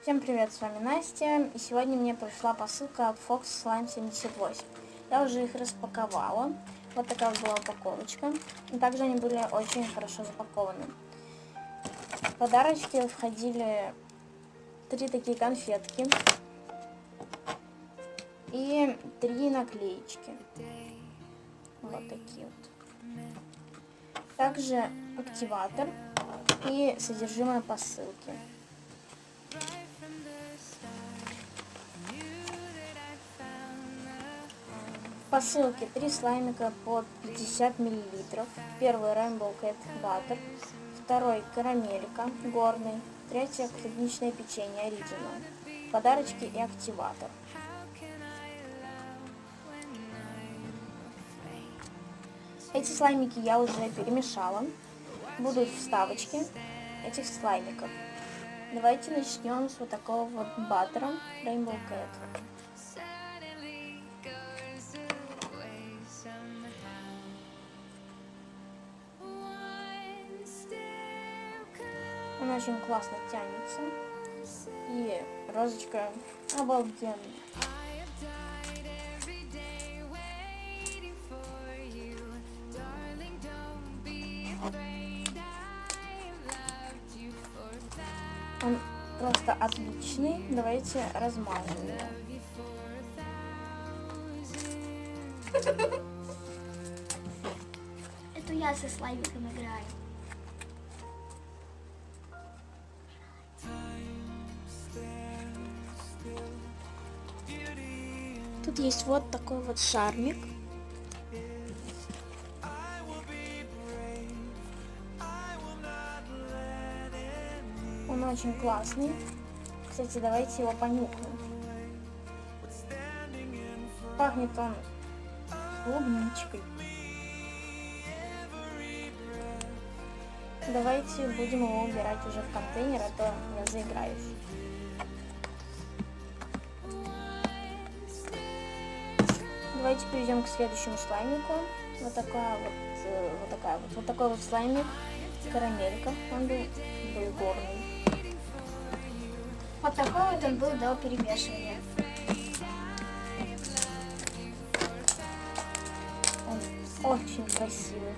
Всем привет, с вами Настя, и сегодня мне пришла посылка от Fox Slime 78. Я уже их распаковала, вот такая вот была упаковочка, и также они были очень хорошо запакованы. В подарочки входили 3 такие конфетки и 3 наклеечки, вот такие вот. Также активатор и содержимое посылки. В посылке 3 слаймика по 50 мл. Первый Rainbow Cat Butter, второй карамелька горный, третье клубничное печенье Original, подарочки и активатор. Эти слаймики я уже перемешала. Будут вставочки этих слаймиков. Давайте начнем с вот такого вот баттера Rainbow Cat. Он очень классно тянется, и розочка обалденная. Он просто отличный. Давайте размажем его. Это я со слаймиком играю. Тут есть вот такой вот шармик. Он очень классный. Кстати, давайте его понюхаем. Пахнет он клубничкой. Давайте будем его убирать уже в контейнер, а то я заиграюсь. Давайте перейдем к следующему слаймику. Вот такой вот слаймик, карамелька. Он был горный. Вот такой вот он был до перемешивания. Он очень красивый.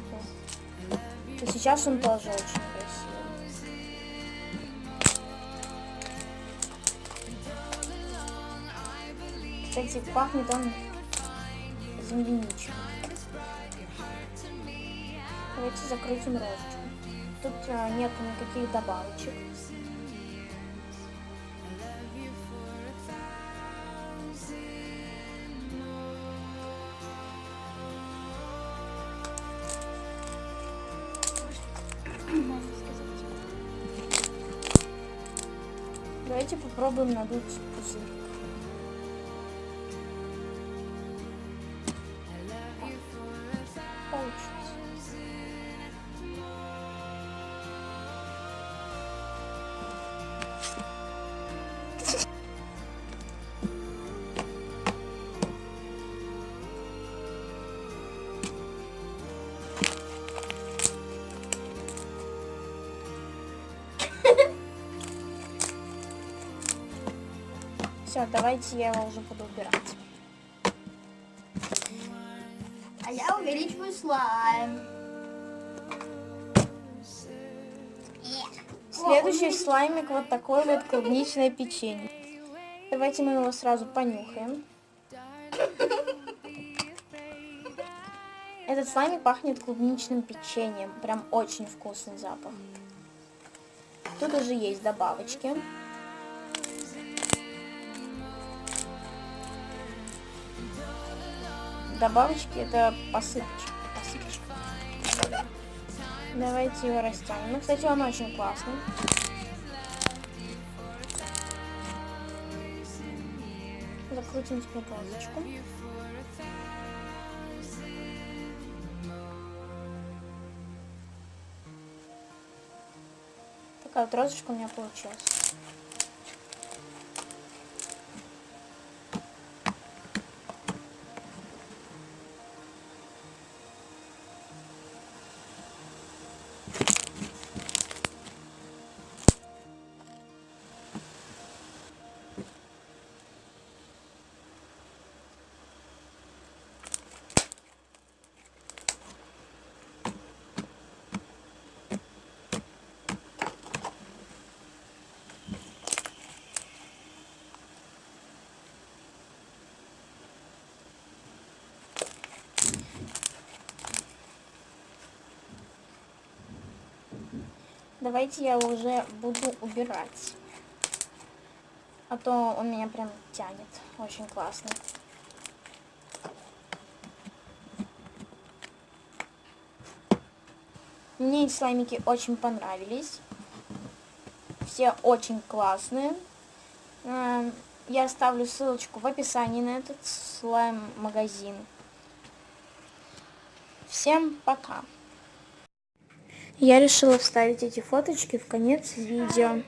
И сейчас он тоже очень красивый. Кстати, пахнет он земляничкой. Давайте закрутим розочку. Тут нет никаких добавочек. Давайте попробуем надуть пузырь. Получится. Все, давайте я его уже буду убирать. А я увеличиваю слайм. Следующий слаймик вот такой вот клубничное печенье. Давайте мы его сразу понюхаем. Этот слаймик пахнет клубничным печеньем. Прям очень вкусный запах. Тут уже есть добавочки. Добавочки это посыпочка. Давайте его растянем. Ну, кстати, он очень классный. Закрутим теперь розочку. Такая вот розочка у меня получилась. Давайте я уже буду убирать. А то он меня прям тянет. Очень классно. Мне эти слаймики очень понравились. Все очень классные. Я оставлю ссылочку в описании на этот слайм-магазин. Всем пока! Я решила вставить эти фоточки в конец видео.